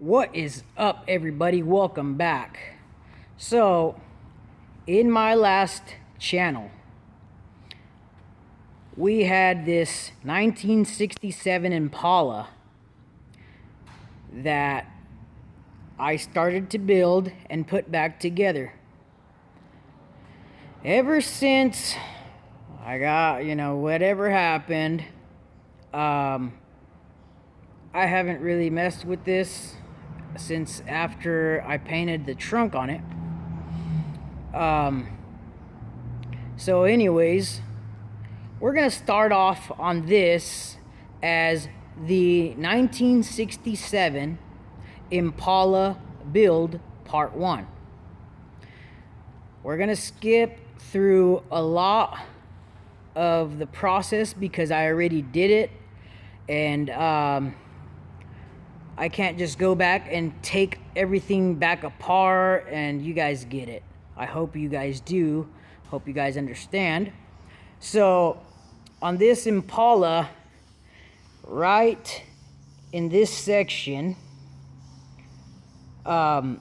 What is up, everybody? Welcome back. So, in my last channel, we had this 1967 Impala that I started to build and put back together. Ever since I got, whatever happened, I haven't really messed with this since after I painted the trunk on it. So anyways, we're gonna start off on this as the 1967 Impala build part 1. We're gonna skip through a lot of the process because I already did it, and I can't just go back and take everything back apart, and you guys get it. I hope you guys do. Hope you guys understand. So, on this Impala, right in this section, I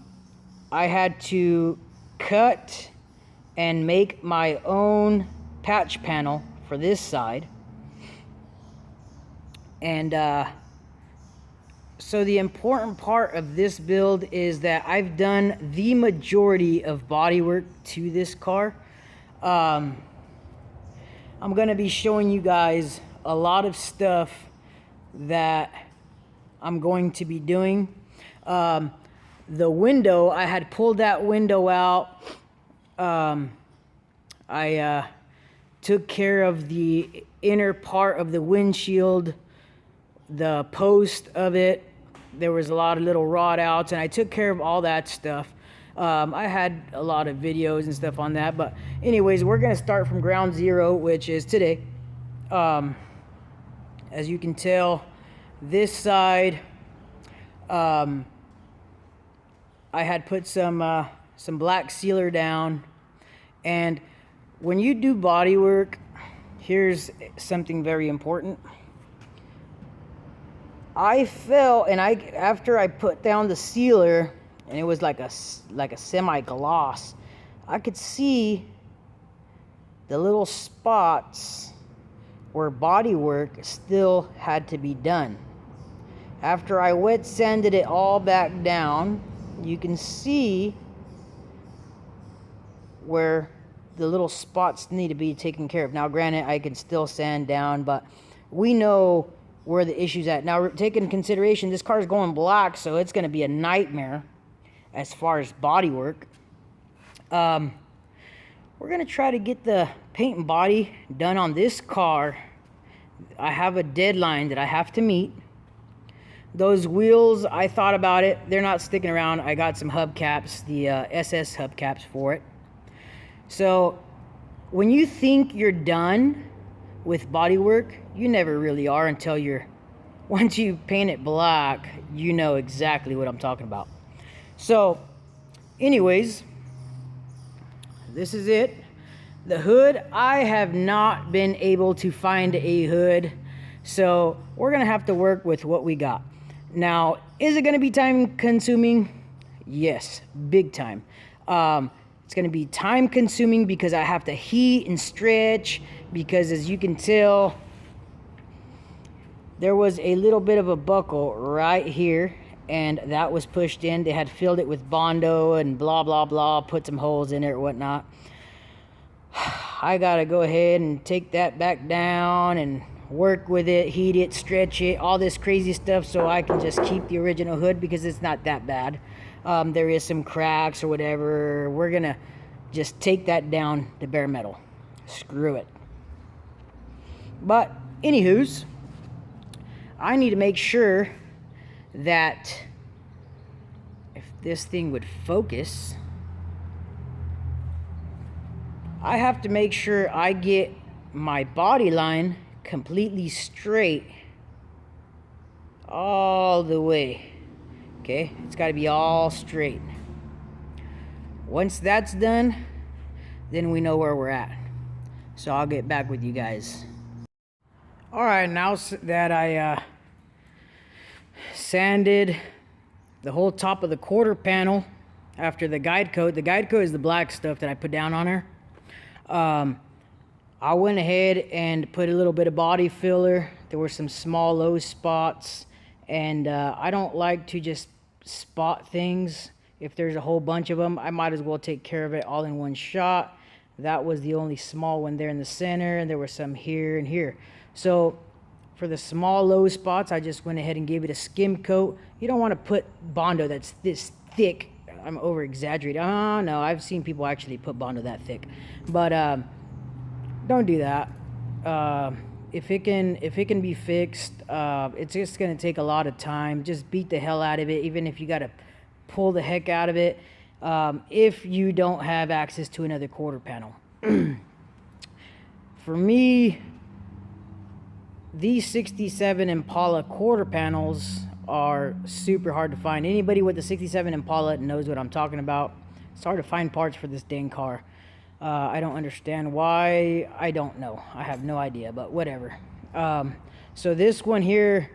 had to cut and make my own patch panel for this side. And so the important part of this build is that I've done the majority of bodywork to this car. I'm going to be showing you guys a lot of stuff that I'm going to be doing. The window, I had pulled that window out. I took care of the inner part of the windshield, the post of it. There was a lot of little rod outs, and I took care of all that stuff. I had a lot of videos and stuff on that, but anyways, we're gonna start from ground zero, which is today. As you can tell, this side, I had put some black sealer down, and when you do body work, here's something very important. I fell, and after I put down the sealer, and it was like a semi-gloss, I could see the little spots where body work still had to be done. After I wet sanded it all back down, you can see where the little spots need to be taken care of. Now granted, I can still sand down, but we know where the issue's at. Now, take into consideration, this car is going black, so it's going to be a nightmare as far as body work. We're going to try to get the paint and body done on this car. I have a deadline that I have to meet. Those wheels, I thought about it. They're not sticking around. I got some hubcaps, the SS hubcaps for it. So, when you think you're done with body work, you never really are until once you paint it black, you know exactly what I'm talking about. So, anyways, this is it. The hood, I have not been able to find a hood, so we're gonna have to work with what we got. Now, is it gonna be time consuming? Yes, big time. It's going to be time consuming because I have to heat and stretch, because as you can tell, there was a little bit of a buckle right here, and that was pushed in. They had filled it with Bondo and blah blah blah, put some holes in it or whatnot. I gotta go ahead and take that back down and work with it, heat it, stretch it, all this crazy stuff, so I can just keep the original hood, because it's not that bad. There is some cracks or whatever. We're gonna just take that down to bare metal. Screw it. But anywho's, I need to make sure that if this thing would focus, I have to make sure I get my body line completely straight all the way. Okay, it's got to be all straight. Once that's done, then we know where we're at. So I'll get back with you guys. All right, now that I sanded the whole top of the quarter panel after the guide coat. The guide coat is the black stuff that I put down on her. I went ahead and put a little bit of body filler. There were some small low spots, and I don't like to just spot things. If there's a whole bunch of them, I might as well take care of it all in one shot. That was the only small one there in the center, and there were some here and here. So for the small low spots, I just went ahead and gave it a skim coat. You don't want to put Bondo that's this thick. I'm over exaggerating. Oh no, I've seen people actually put Bondo that thick, but don't do that. If it can be fixed, it's just gonna take a lot of time. Just beat the hell out of it, even if you gotta pull the heck out of it. If you don't have access to another quarter panel. For me, these 67 Impala quarter panels are super hard to find. Anybody with the 67 Impala knows what I'm talking about. It's hard to find parts for this dang car. I don't understand why. I don't know. I have no idea, but whatever. So this one here,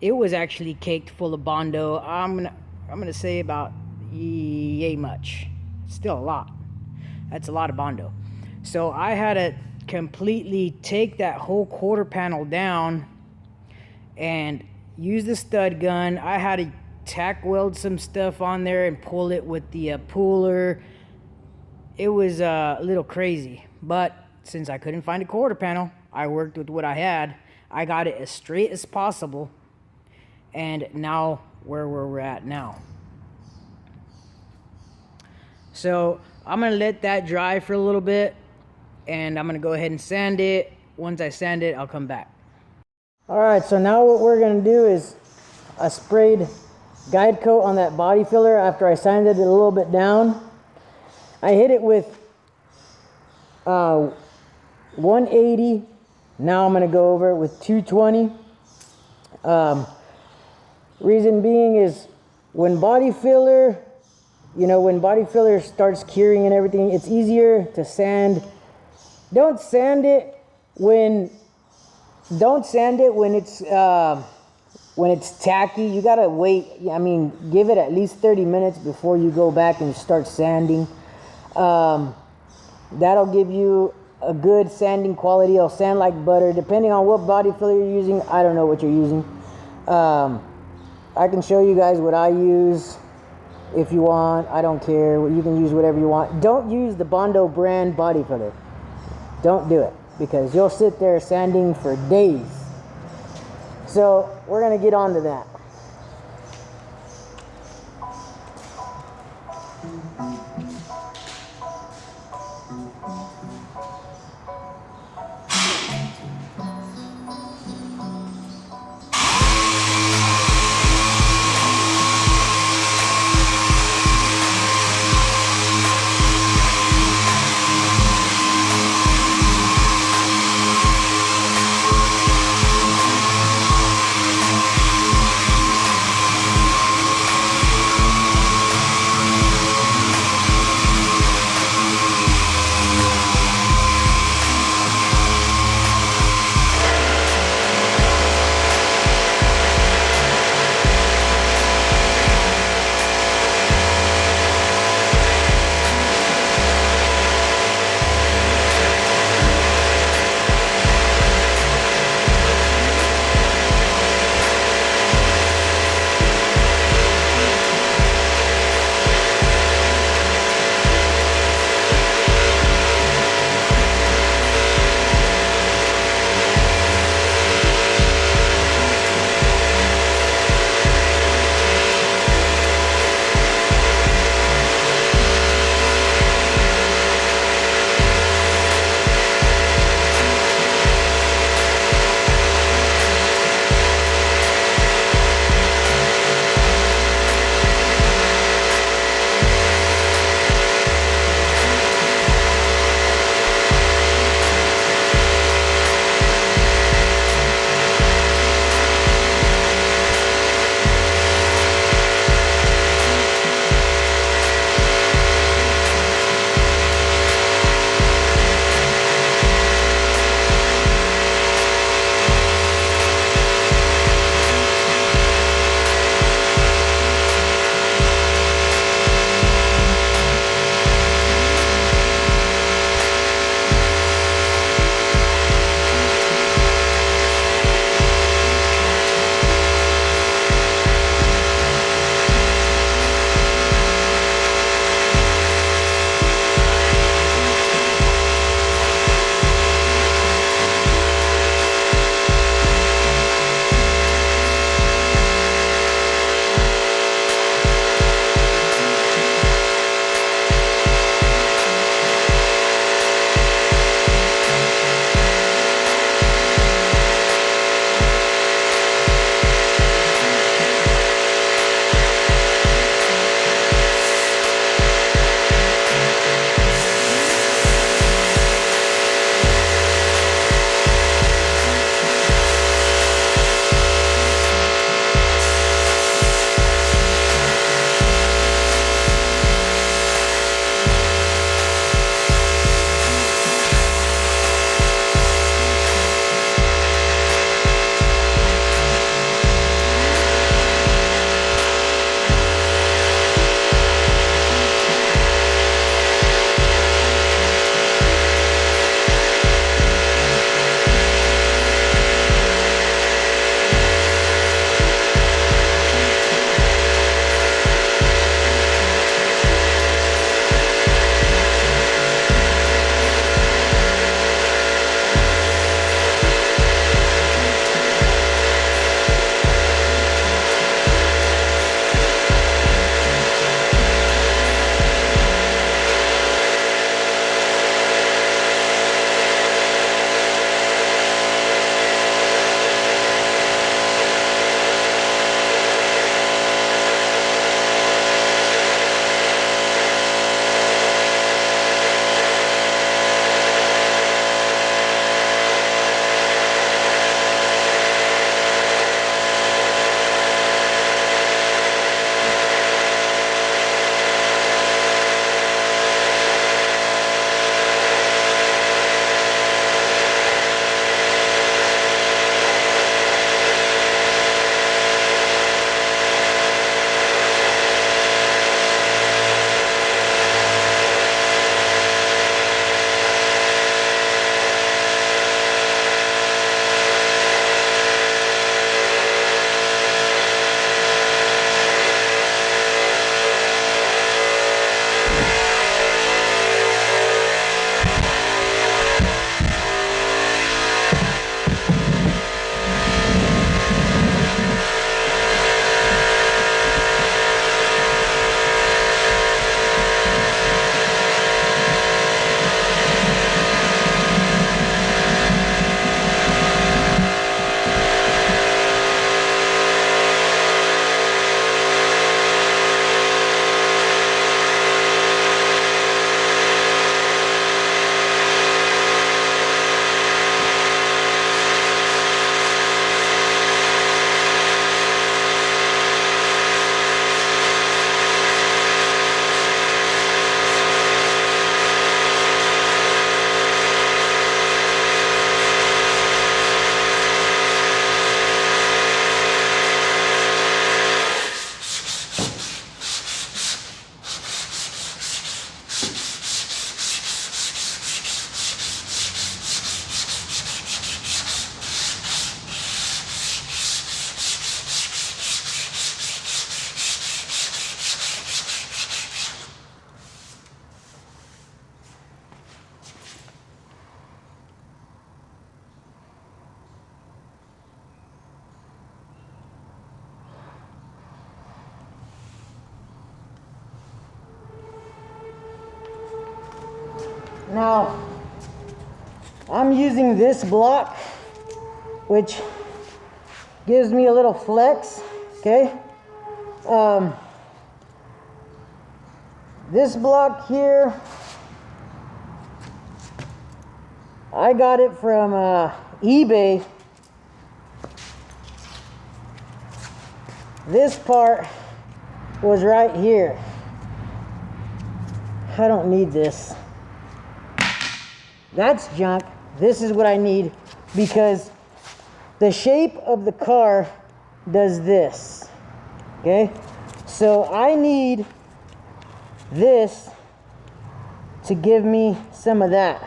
it was actually caked full of Bondo. I'm gonna say about yay much. Still a lot. That's a lot of Bondo. So I had to completely take that whole quarter panel down and use the stud gun. I had to tack weld some stuff on there and pull it with the puller. It was a little crazy, but since I couldn't find a quarter panel, I worked with what I had. I got it as straight as possible, and now where we're at now. So I'm gonna let that dry for a little bit, and I'm gonna go ahead and sand it. Once I sand it, I'll come back. All right, so now what we're gonna do is I sprayed guide coat on that body filler after I sanded it a little bit down. I hit it with 180. Now I'm gonna go over it with 220. Reason being is when body filler starts curing and everything, it's easier to sand. Don't sand it when it's tacky. You gotta wait. I mean, give it at least 30 minutes before you go back and start sanding. That'll give you a good sanding quality. It'll sand like butter. Depending on what body filler you're using, I don't know what you're using. I can show you guys what I use if you want. I don't care. You can use whatever you want. Don't use the Bondo brand body filler. Don't do it, because you'll sit there sanding for days. So we're gonna get on to that. Now, I'm using this block, which gives me a little flex, okay? This block here, I got it from eBay. This part was right here. I don't need this. That's junk. This is what I need because the shape of the car does this. Okay? So I need this to give me some of that.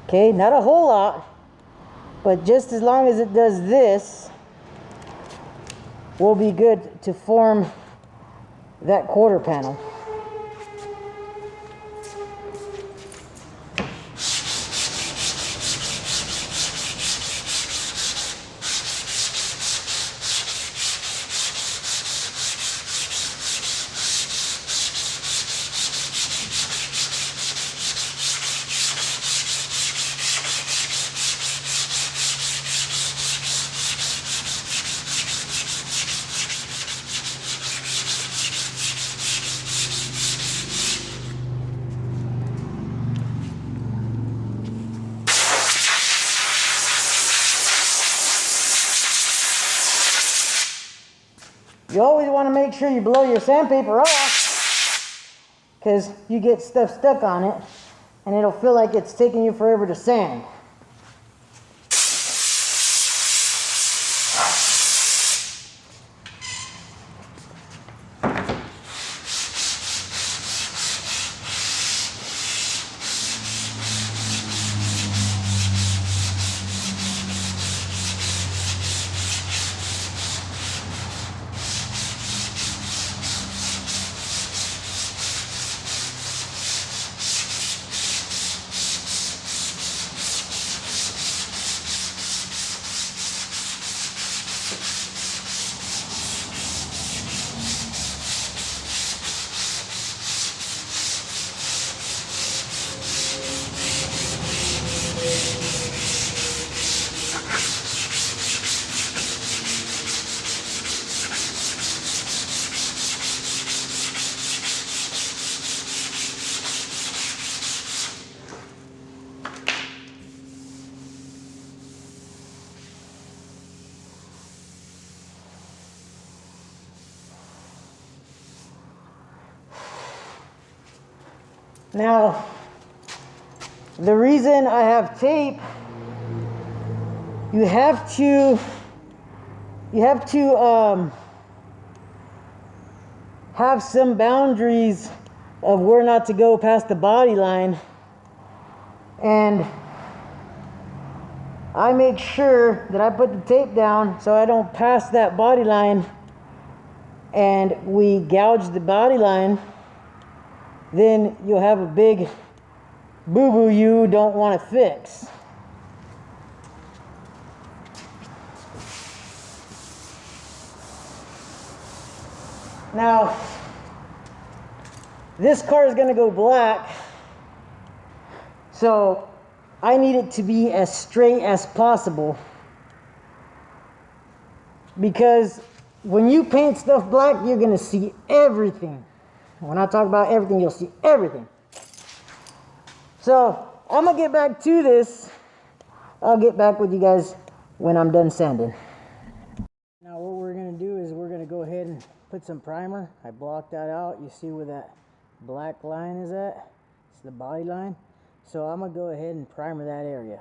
Okay? Not a whole lot, but just as long as it does this, we'll be good to form that quarter panel. You always want to make sure you blow your sandpaper off because you get stuff stuck on it and it'll feel like it's taking you forever to sand. Now, the reason I have tape, you have to have some boundaries of where not to go past the body line, and I make sure that I put the tape down so I don't pass that body line and we gouge the body line. Then you'll have a big boo-boo you don't want to fix. Now, this car is going to go black, so I need it to be as straight as possible, because when you paint stuff black, you're going to see everything. When I talk about everything, you'll see everything. So I'm going to get back to this. I'll get back with you guys when I'm done sanding. Now what we're going to do is we're going to go ahead and put some primer. I blocked that out. You see where that black line is at? It's the body line. So I'm going to go ahead and primer that area.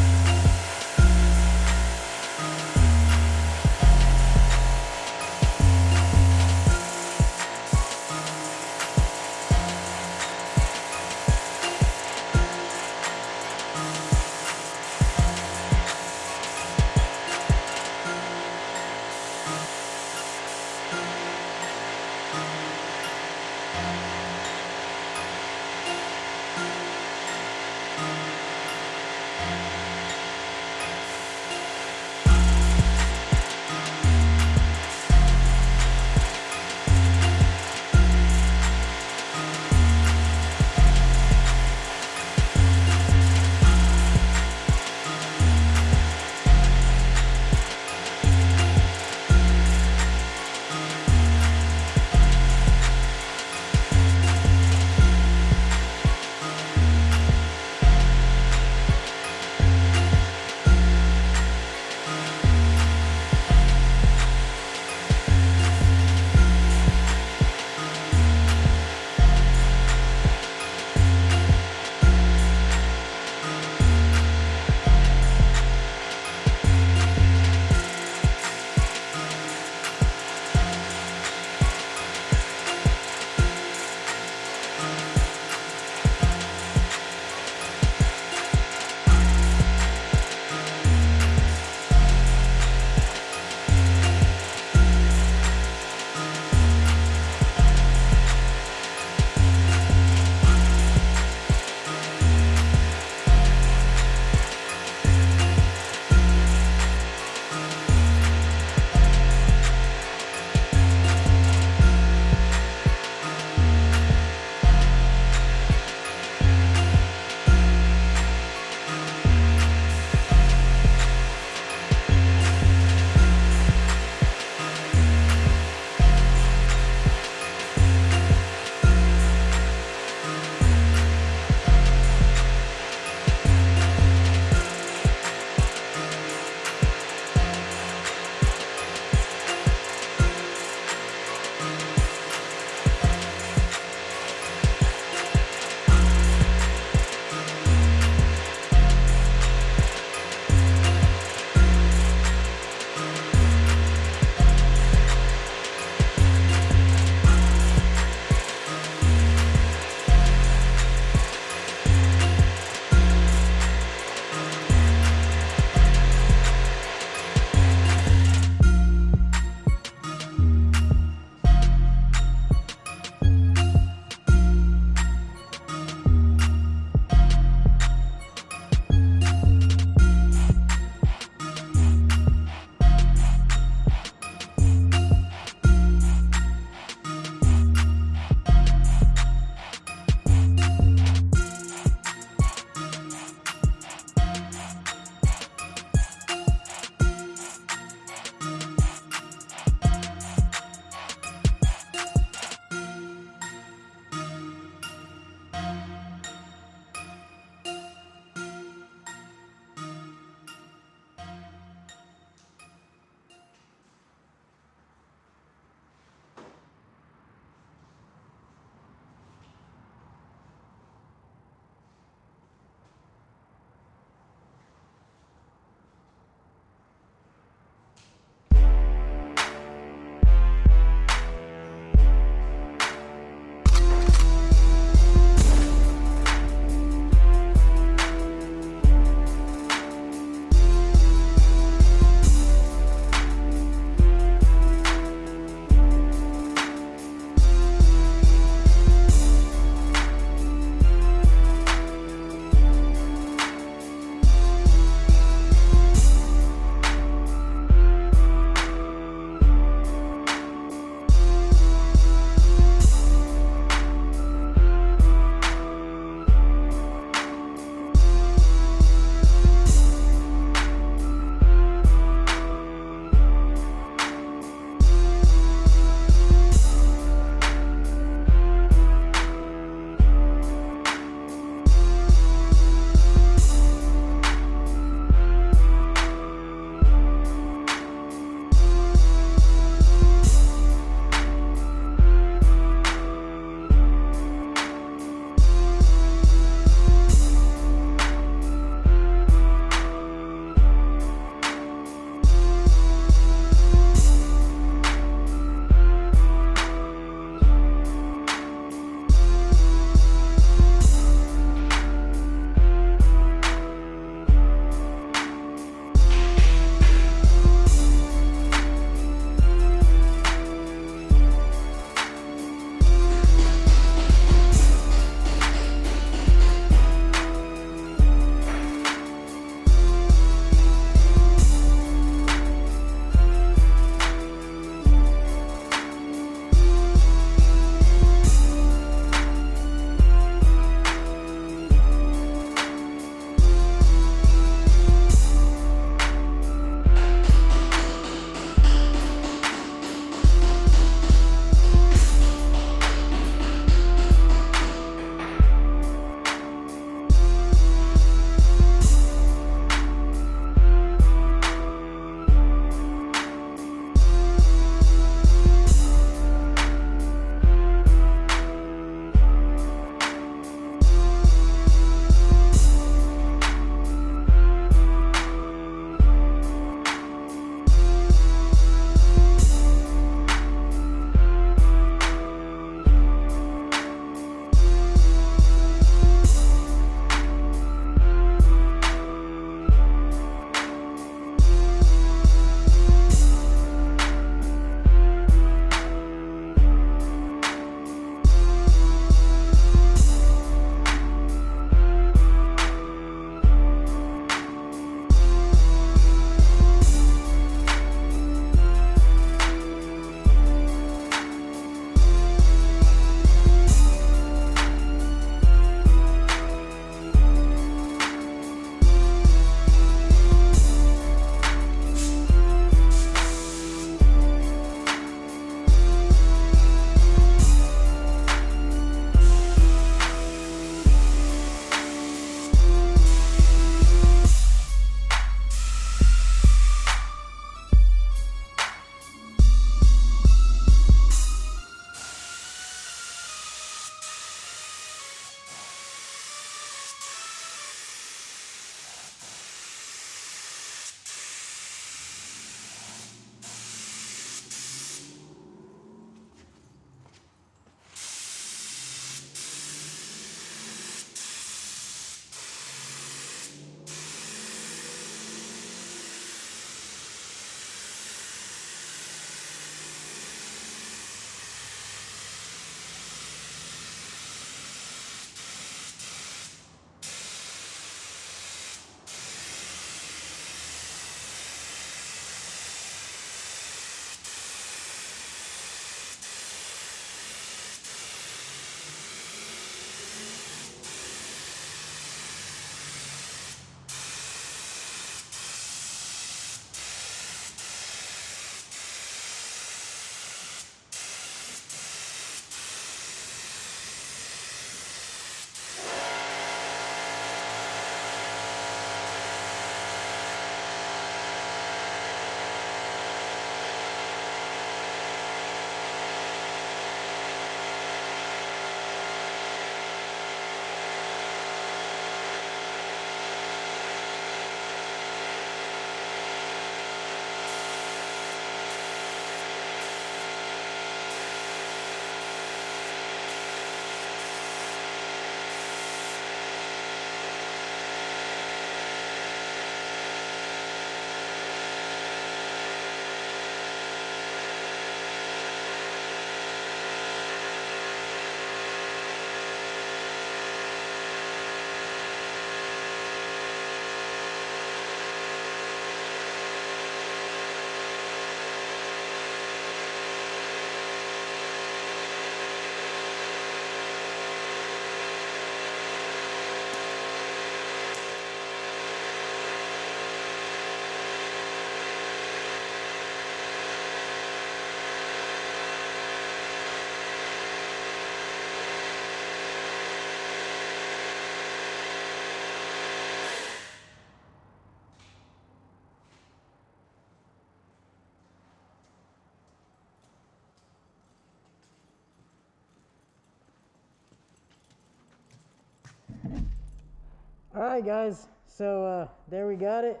Alright guys, so there we got it.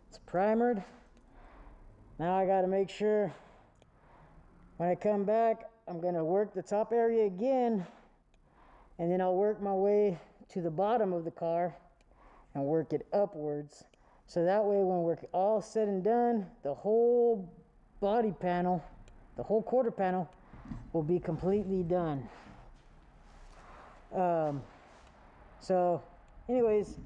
It's primered. Now I gotta make sure when I come back, I'm gonna work the top area again, and then I'll work my way to the bottom of the car and work it upwards. So that way when we're all said and done, the whole body panel, the whole quarter panel will be completely done. So anyways,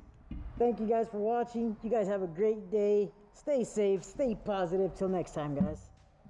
thank you guys for watching. You guys have a great day. Stay safe, stay positive. Till next time, guys.